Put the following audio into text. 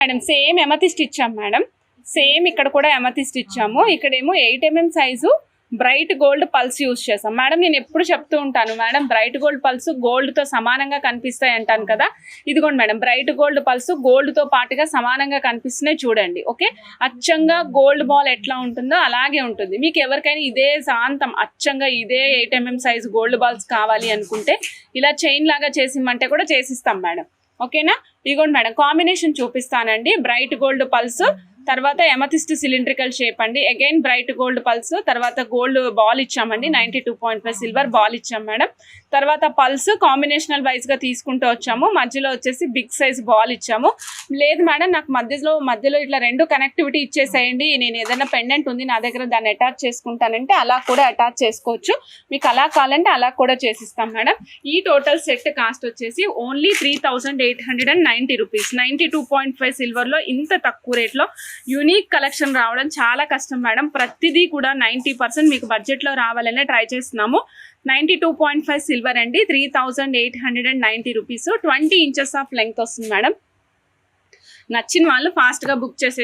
Madam same amethyst ఇచ్చాం madam, same ఇక్కడ కూడా ఎమతిస్ట్ ఇచ్చాము. ఇక్కడేమో 8 mm size bright gold pulse use చేస్తాం మేడం. నేను ఎప్పుడు చెప్తూ ఉంటాను మేడం, బ్రైట్ గోల్డ్ పల్స్ గోల్డ్తో సమానంగా కనిపిస్తాయి అంటాను కదా. ఇదిగోండి మేడం, బ్రైట్ గోల్డ్ పల్స్ గోల్డ్తో పాటుగా సమానంగా కనిపిస్తున్నాయి చూడండి. ఓకే, అచ్చంగా గోల్డ్ బాల్ ఎట్లా ఉంటుందో అలాగే ఉంటుంది. మీకు ఎవరికైనా ఇదే శాంతం అచ్చంగా ఇదే 8 mm సైజు గోల్డ్ బాల్స్ కావాలి అనుకుంటే ఇలా చైన్ లాగా చేసిమ్మంటే కూడా చేసిస్తాం మేడం. ఓకేనా, ఇదిగోండి మేడం కాంబినేషన్ చూపిస్తానండి. బ్రైట్ గోల్డ్ పల్స్, తర్వాత ఎమతిస్ట్ సిలిండ్రికల్ షేప్ అండి, అగైన్ బ్రైట్ గోల్డ్ పల్స్, తర్వాత గోల్డ్ బాల్ ఇచ్చామండి 92.5 సిల్వర్ బాల్ ఇచ్చాం మేడం. తర్వాత పల్స్ కాంబినేషనల్ వైజ్గా తీసుకుంటూ వచ్చాము. మధ్యలో వచ్చేసి బిగ్ సైజ్ బాల్ ఇచ్చాము. లేదు మేడం నాకు మధ్యలో ఇట్లా రెండు కనెక్టివిటీ ఇచ్చేసేయండి, నేను ఏదైనా పెండెంట్ ఉంది నా దగ్గర దాన్ని అటాచ్ చేసుకుంటానంటే అలా కూడా అటాచ్ చేసుకోవచ్చు. మీకు అలా కావాలంటే అలా కూడా చేసిస్తాం మేడం. ఈ టోటల్ సెట్ కాస్ట్ వచ్చేసి ఓన్లీ 3890 రూపీస్. 92.5 సిల్వర్లో ఇంత తక్కువ రేట్లో యూనిక్ కలెక్షన్ రావడం చాలా కష్టం మేడం. ప్రతిదీ కూడా 90% మీకు బడ్జెట్లో రావాలనే ట్రై చేస్తున్నాము. 92.5 సిల్వర్ అండి, 3890 రూపీస్. 20 ఇంచెస్ ఆఫ్ లెంగ్త్ వస్తుంది మేడం. నచ్చిన వాళ్ళు ఫాస్ట్గా బుక్ చేసే